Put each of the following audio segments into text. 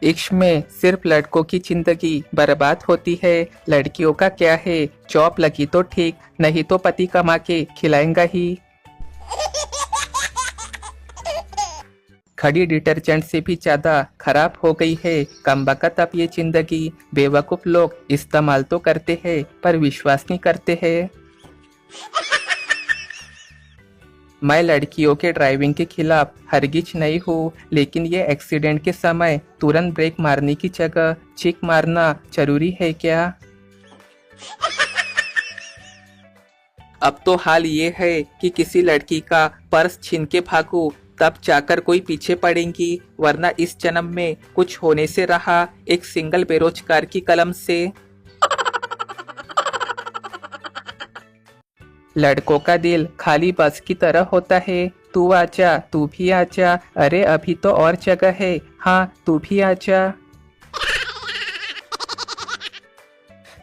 इश्क में सिर्फ लड़कों की जिंदगी बर्बाद होती है, लड़कियों का क्या है। जॉब लगी तो ठीक, नहीं तो पति कमा के खिलाएंगा ही। खड़ी डिटर्जेंट से भी ज्यादा खराब हो गई है कमबख्त अब ये जिंदगी। बेवकूफ लोग इस्तेमाल तो करते हैं पर विश्वास नहीं करते हैं। मैं लड़कियों के ड्राइविंग के खिलाफ हरगिज नहीं हूँ, लेकिन ये एक्सीडेंट के समय तुरंत ब्रेक मारने की जगह चीख मारना जरूरी है क्या? अब तो हाल ये है कि किसी लड़की का पर्स छीन के भागूं तब जाकर कोई पीछे पड़ेंगी, वरना इस जन्म में कुछ होने से रहा एक सिंगल बेरोजगार की कलम से। लड़कों का दिल खाली बस की तरह होता है, तू आजा तू भी आजा, अरे अभी तो और जगह है, हाँ तू भी आजा।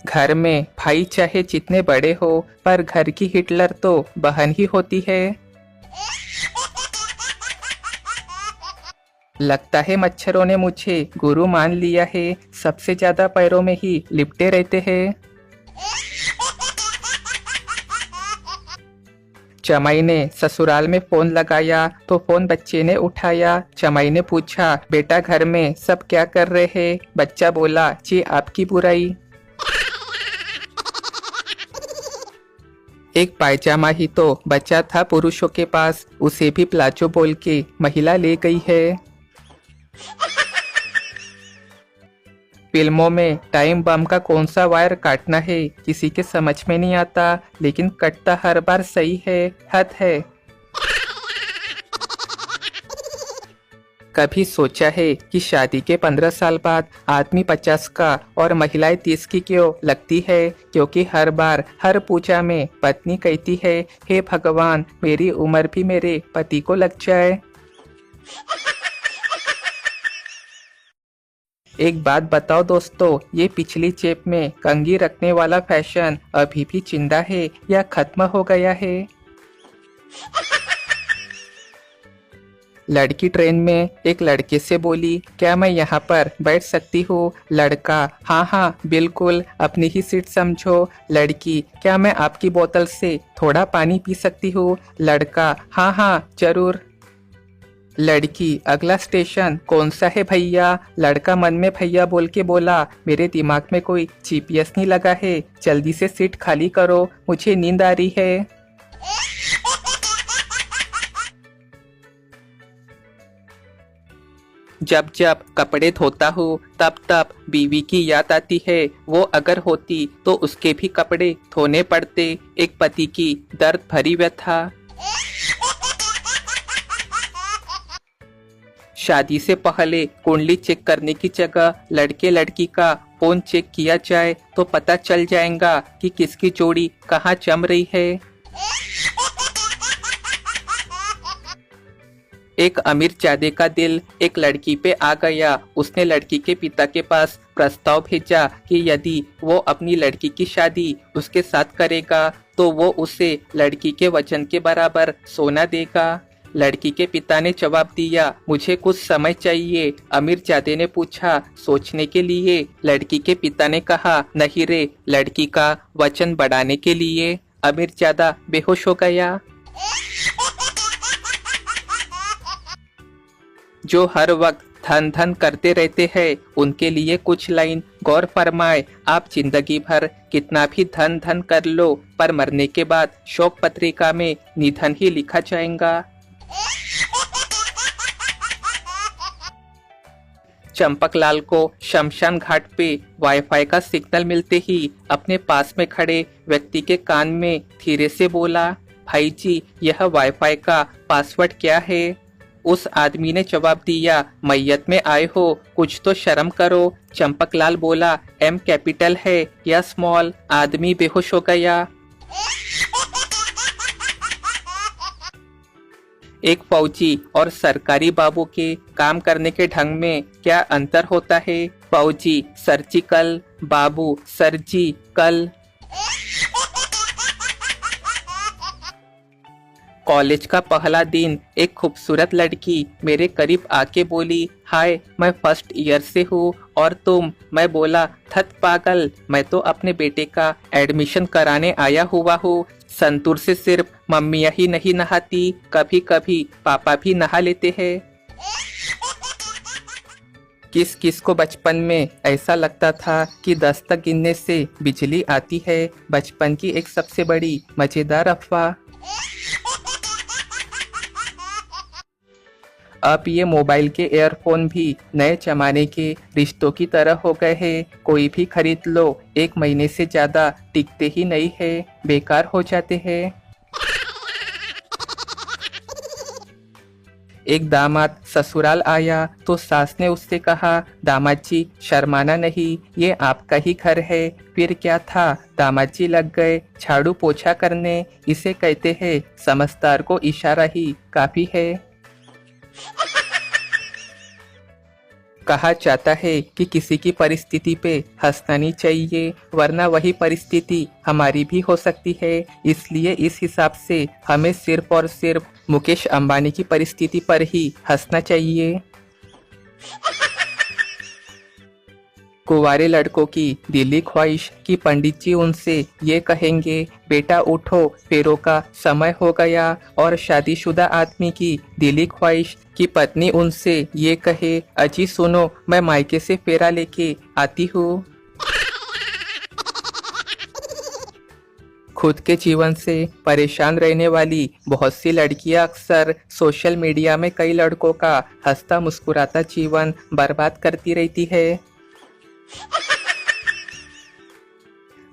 घर में भाई चाहे जितने बड़े हो पर घर की हिटलर तो बहन ही होती है। लगता है मच्छरों ने मुझे गुरु मान लिया है, सबसे ज्यादा पैरों में ही लिपटे रहते हैं। चमाई ने ससुराल में फोन लगाया तो फोन बच्चे ने उठाया। चमाई ने पूछा, बेटा घर में सब क्या कर रहे हैं? बच्चा बोला, जी आपकी बुराई। एक पायजामा ही तो बचा था पुरुषों के पास, उसे भी प्लाजो बोल के महिला ले गई है। फिल्मों में टाइम बम का कौन सा वायर काटना है किसी के समझ में नहीं आता, लेकिन कटता हर बार सही है, हद है। कभी सोचा है कि शादी के 15 साल बाद आदमी 50 का और महिलाएं 30 की क्यों लगती है? क्योंकि हर बार हर पूजा में पत्नी कहती है, हे भगवान मेरी उम्र भी मेरे पति को लग जाए। एक बात बताओ दोस्तों, ये पिछली जेब में कंघी रखने वाला फैशन अभी भी जिंदा है या खत्म हो गया है? लड़की ट्रेन में एक लड़के से बोली, क्या मैं यहाँ पर बैठ सकती हूँ? लड़का, हाँ हाँ बिल्कुल, अपनी ही सीट समझो। लड़की, क्या मैं आपकी बोतल से थोड़ा पानी पी सकती हूँ? लड़का, हाँ हाँ जरूर। लड़की, अगला स्टेशन कौन सा है भैया? लड़का मन में भैया बोल के बोला, मेरे दिमाग में कोई जीपीएस नहीं लगा है, जल्दी से सीट खाली करो, मुझे नींद आ रही है। जब जब कपड़े धोता हूँ तब तब बीवी की याद आती है, वो अगर होती तो उसके भी कपड़े धोने पड़ते। एक पति की दर्द भरी व्यथा। शादी से पहले कुंडली चेक करने की जगह लड़के लड़की का फोन चेक किया जाए तो पता चल जाएगा कि किसकी जोड़ी कहाँ जम रही है। एक अमीर जादे का दिल एक लड़की पे आ गया। उसने लड़की के पिता के पास प्रस्ताव भेजा कि यदि वो अपनी लड़की की शादी उसके साथ करेगा तो वो उसे लड़की के वचन के बराबर सोना देगा। लड़की के पिता ने जवाब दिया, मुझे कुछ समय चाहिए। अमीर जादे ने पूछा, सोचने के लिए? लड़की के पिता ने कहा, नहीं रे, लड़की का वचन बढ़ाने के लिए। अमीर जादा बेहोश हो गया। जो हर वक्त धन धन करते रहते हैं उनके लिए कुछ लाइन गौर फरमाए। आप जिंदगी भर कितना भी धन धन कर लो पर मरने के बाद शोक पत्रिका में निधन ही लिखा जाएगा। चंपकलाल को शमशान घाट पे वाईफाई का सिग्नल मिलते ही अपने पास में खड़े व्यक्ति के कान में धीरे से बोला, भाई जी यह वाईफाई का पासवर्ड क्या है? उस आदमी ने जवाब दिया, मैयत में आए हो, कुछ तो शर्म करो। चंपकलाल बोला, एम कैपिटल है या स्मॉल? आदमी बेहोश हो गया। एक फौजी और सरकारी बाबू के काम करने के ढंग में क्या अंतर होता है? फौजी सर्जिकल, बाबू सर्जिकल। कॉलेज का पहला दिन एक खूबसूरत लड़की मेरे करीब आके बोली, हाय मैं फर्स्ट ईयर से हूँ और तुम? मैं बोला, थत पागल, मैं तो अपने बेटे का एडमिशन कराने आया हुआ हूँ। संतूर से सिर्फ मम्मियाँ ही नहीं नहाती, कभी कभी पापा भी नहा लेते हैं। किस किस को बचपन में ऐसा लगता था कि 10 तक गिनने से बिजली आती है? बचपन की एक सबसे बड़ी मजेदार अफवाह। अब ये मोबाइल के एयरफोन भी नए जमाने के रिश्तों की तरह हो गए हैं। कोई भी खरीद लो, 1 महीने से ज्यादा टिकते ही नहीं है, बेकार हो जाते हैं। एक दामाद ससुराल आया तो सास ने उससे कहा, दामाद जी शर्माना नहीं, ये आपका ही घर है। फिर क्या था, दामाद जी लग गए झाड़ू पोछा करने। इसे कहते हैं समझदार को इशारा ही काफी है। कहा जाता है कि किसी की परिस्थिति पे हंसना नहीं चाहिए, वरना वही परिस्थिति हमारी भी हो सकती है। इसलिए इस हिसाब से हमें सिर्फ और सिर्फ मुकेश अंबानी की परिस्थिति पर ही हंसना चाहिए। कुंवारे लड़कों की दिली ख्वाहिश कि पंडित जी उनसे ये कहेंगे, बेटा उठो फेरों का समय हो गया। और शादीशुदा आदमी की दिली ख्वाहिश कि पत्नी उनसे ये कहे, अजी सुनो मैं मायके से फेरा लेके आती हूँ। खुद के जीवन से परेशान रहने वाली बहुत सी लड़कियां अक्सर सोशल मीडिया में कई लड़कों का हंसता मुस्कुराता जीवन बर्बाद करती रहती है।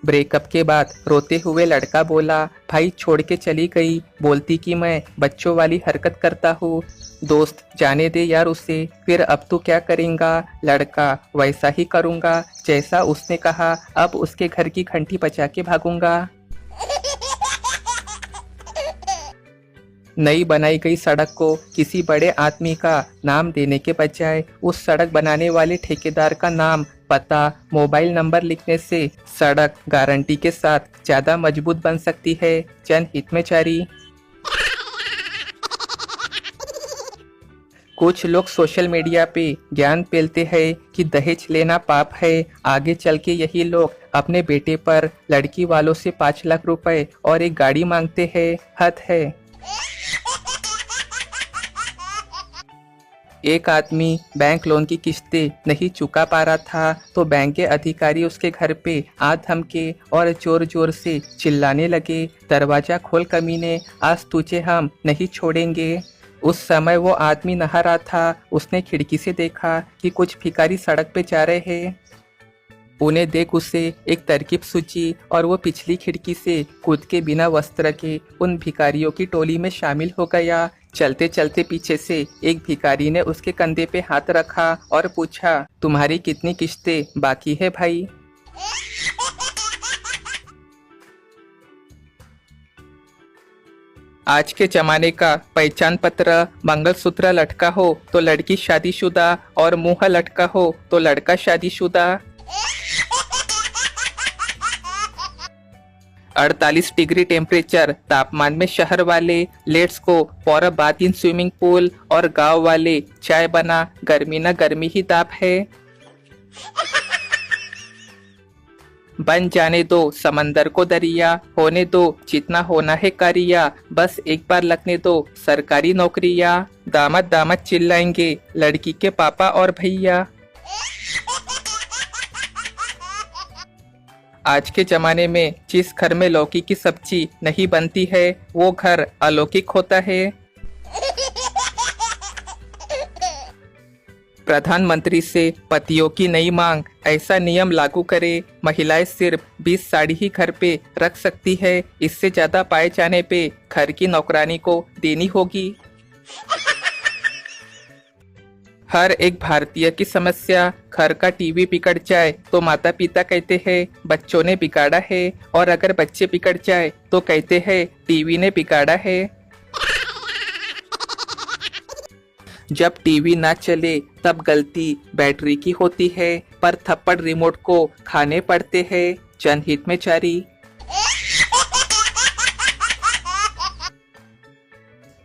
ब्रेकअप के बाद रोते हुए लड़का बोला, भाई छोड़ के चली गई, बोलती कि मैं बच्चों वाली हरकत करता हूँ। दोस्त, जाने दे यार उसे, फिर अब तू क्या करेंगा? लड़का, वैसा ही करूँगा जैसा उसने कहा, अब उसके घर की घंटी बजा के भागूंगा। नई बनाई गई सड़क को किसी बड़े आदमी का नाम देने के बजाय उस सड़क बनाने वाले ठेकेदार का नाम, पता, मोबाइल नंबर लिखने से सड़क गारंटी के साथ ज्यादा मजबूत बन सकती है। जनहित में जारी। कुछ लोग सोशल मीडिया पे ज्ञान फैलते हैं कि दहेज लेना पाप है। आगे चल के यही लोग अपने बेटे पर लड़की वालों से 5 लाख रुपए और एक गाड़ी मांगते हैं। हद है। एक आदमी बैंक लोन की किस्तें नहीं चुका पा रहा था तो बैंक के अधिकारी उसके घर पे आ धमके और जोर जोर से चिल्लाने लगे, दरवाजा खोल कमीने, आज तुझे हम नहीं छोड़ेंगे। उस समय वो आदमी नहा रहा था। उसने खिड़की से देखा कि कुछ भिखारी सड़क पे जा रहे हैं। उन्हें देख उसे एक तरकीब सूझी और वो पिछली खिड़की से कूद के बिना वस्त्र के उन भिखारियों की टोली में शामिल हो गया। चलते चलते पीछे से एक भिखारी ने उसके कंधे पे हाथ रखा और पूछा, तुम्हारी कितनी किस्तें बाकी है भाई? आज के जमाने का पहचान पत्र मंगलसूत्र लटका हो तो लड़की शादीशुदा और मुंह लटका हो तो लड़का शादीशुदा। 48 डिग्री टेम्परेचर तापमान में शहर वाले लेट्स को for a bath in swimming pool और गांव वाले चाय बना, गर्मी ना गर्मी ही ताप है। बन जाने दो समंदर को दरिया, होने दो जितना होना है करिया, बस एक बार लगने दो सरकारी नौकरिया। दामाद दामाद चिल्लाएंगे लड़की के पापा और भैया। आज के जमाने में जिस घर में लौकी की सब्जी नहीं बनती है वो घर अलौकिक होता है। प्रधानमंत्री से पतियों की नई मांग, ऐसा नियम लागू करे महिलाएं सिर्फ 20 साड़ी ही घर पे रख सकती है, इससे ज्यादा पाए जाने पे घर की नौकरानी को देनी होगी। हर एक भारतीय की समस्या, घर का टीवी बिगड़ जाए तो माता पिता कहते हैं बच्चों ने बिगाड़ा है, और अगर बच्चे बिगड़ जाए तो कहते हैं टीवी ने बिगाड़ा है। जब टीवी ना चले तब गलती बैटरी की होती है, पर थप्पड़ रिमोट को खाने पड़ते हैं। जनहित में जारी।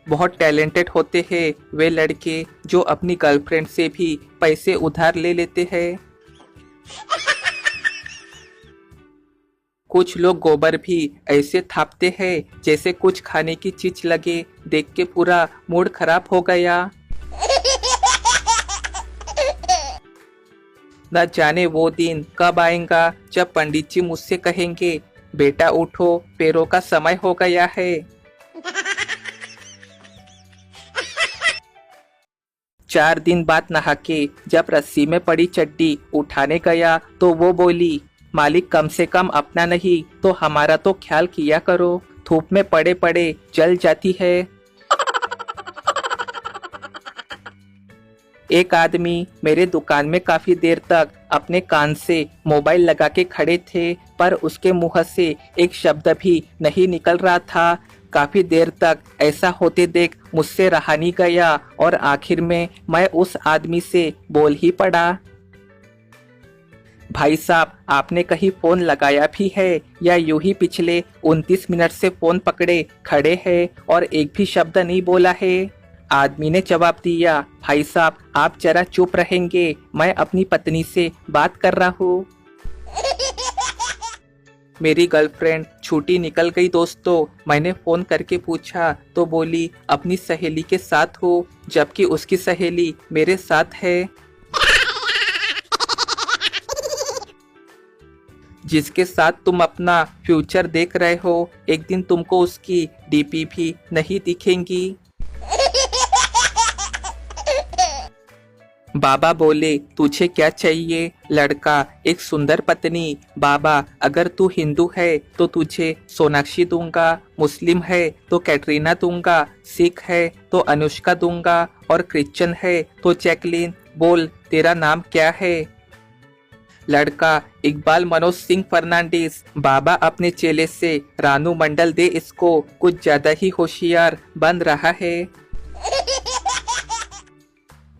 बहुत टैलेंटेड होते हैं वे लड़के जो अपनी गर्लफ्रेंड से भी पैसे उधार ले लेते हैं। कुछ लोग गोबर भी ऐसे थापते हैं जैसे कुछ खाने की चीज लगे, देख के पूरा मूड खराब हो गया। न जाने वो दिन कब आएगा जब पंडित जी मुझसे कहेंगे, बेटा उठो, पैरों का समय हो गया है। 4 दिन बाद नहा के जब रस्सी में पड़ी चड्डी उठाने गया तो वो बोली, मालिक कम से कम अपना नहीं तो हमारा तो ख्याल किया करो, धूप में पड़े पड़े जल जाती है। एक आदमी मेरे दुकान में काफी देर तक अपने कान से मोबाइल लगा के खड़े थे, पर उसके मुंह से एक शब्द भी नहीं निकल रहा था। काफी देर तक ऐसा होते देख मुझसे रहा नहीं गया और आखिर में मैं उस आदमी से बोल ही पड़ा, भाई साहब आपने कहीं फोन लगाया भी है या यूं ही पिछले 29 मिनट से फोन पकड़े खड़े हैं और एक भी शब्द नहीं बोला है। आदमी ने जवाब दिया, भाई साहब आप जरा चुप रहेंगे, मैं अपनी पत्नी से बात कर रहा हूँ। मेरी गर्लफ्रेंड छुट्टी निकल गई दोस्तों। मैंने फोन करके पूछा तो बोली अपनी सहेली के साथ हो, जबकि उसकी सहेली मेरे साथ है। जिसके साथ तुम अपना फ्यूचर देख रहे हो, एक दिन तुमको उसकी डीपी भी नहीं दिखेंगी। बाबा बोले तुझे क्या चाहिए? लड़का, एक सुंदर पत्नी। बाबा, अगर तू हिंदू है तो तुझे सोनाक्षी दूंगा, मुस्लिम है तो कैटरीना दूंगा, सिख है तो अनुष्का दूंगा और क्रिश्चियन है तो जैकलिन। बोल तेरा नाम क्या है? लड़का, इकबाल मनोज सिंह फर्नांडिस। बाबा, अपने चेले से रानू मंडल दे, इसको कुछ ज्यादा ही होशियार बन रहा है।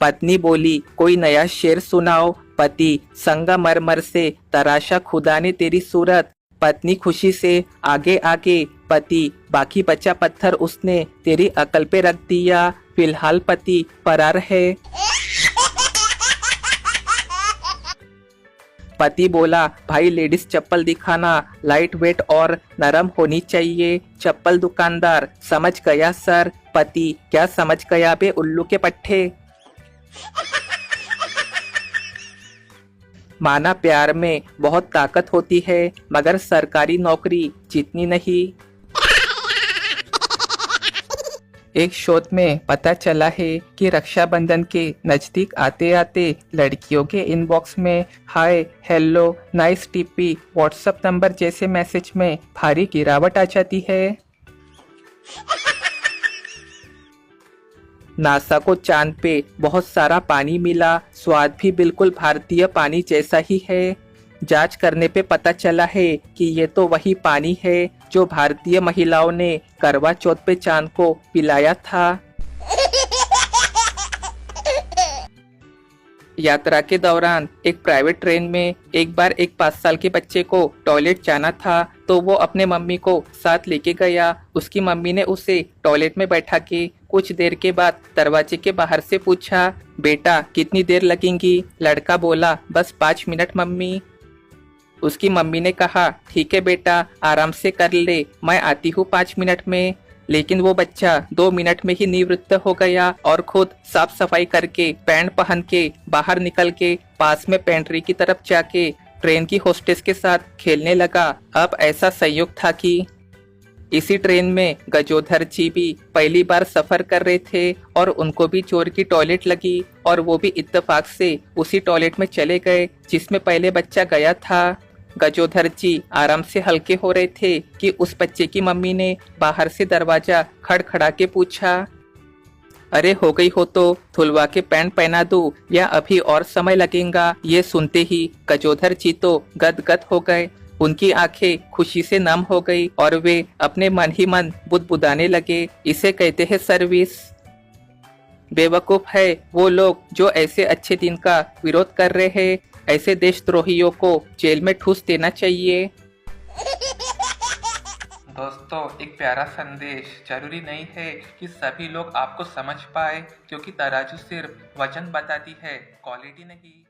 पत्नी बोली कोई नया शेर सुनाओ। पति, संगमरमर से तराशा खुदा ने तेरी सूरत। पत्नी खुशी से आगे आगे। पति, बाकी बचा पत्थर उसने तेरी अकल पे रख दिया। फिलहाल पति फरार है। पति बोला, भाई लेडीज चप्पल दिखाना, लाइट वेट और नरम होनी चाहिए। चप्पल दुकानदार, समझ गया सर। पति, क्या समझ गया बे उल्लू के पट्टे। माना प्यार में बहुत ताकत होती है, मगर सरकारी नौकरी जितनी नहीं। एक शोध में पता चला है कि रक्षाबंधन के नजदीक आते आते लड़कियों के इनबॉक्स में hi, hello, nice DP, WhatsApp number जैसे मैसेज में भारी गिरावट आ जाती है। नासा को चांद पे बहुत सारा पानी मिला, स्वाद भी बिल्कुल भारतीय पानी जैसा ही है। जांच करने पे पता चला है कि ये तो वही पानी है जो भारतीय महिलाओं ने करवा चौथ पे चांद को पिलाया था। यात्रा के दौरान एक प्राइवेट ट्रेन में एक बार एक 5 साल के बच्चे को टॉयलेट जाना था, तो वो अपने मम्मी को साथ लेके गया। उसकी मम्मी ने उसे टॉयलेट में बैठा के कुछ देर के बाद दरवाजे के बाहर से पूछा, बेटा कितनी देर लगेंगी? लड़का बोला, बस 5 मिनट मम्मी। उसकी मम्मी ने कहा, ठीक है बेटा, आराम से कर ले, मैं आती हूँ 5 मिनट में। लेकिन वो बच्चा 2 मिनट में ही निवृत्त हो गया और खुद साफ सफाई करके पैंट पहन के बाहर निकल के पास में पेंट्री की तरफ जाके ट्रेन की होस्टेस के साथ खेलने लगा। अब ऐसा संयोग था कि इसी ट्रेन में गजोधर जी भी पहली बार सफर कर रहे थे और उनको भी चोर की टॉयलेट लगी और वो भी इत्तेफाक से उसी टॉयलेट में चले गए जिसमें पहले बच्चा गया था। गजोधर जी आराम से हल्के हो रहे थे कि उस बच्चे की मम्मी ने बाहर से दरवाजा खड़खड़ा के पूछा, अरे हो गई हो तो धुलवा के पैंट पहना दूं या अभी और समय लगेगा? ये सुनते ही गजोधर जी तो गदगद हो गए। उनकी आंखें खुशी से नम हो गई और वे अपने मन ही मन बुदबुदाने लगे, इसे कहते हैं सर्विस। बेवकूफ है वो लोग जो ऐसे अच्छे दिन का विरोध कर रहे हैं। ऐसे देशद्रोहियों को जेल में ठूस देना चाहिए। दोस्तों, एक प्यारा संदेश। जरूरी नहीं है कि सभी लोग आपको समझ पाए, क्योंकि तराजू सिर्फ वजन बताती है, क्वालिटी नहीं।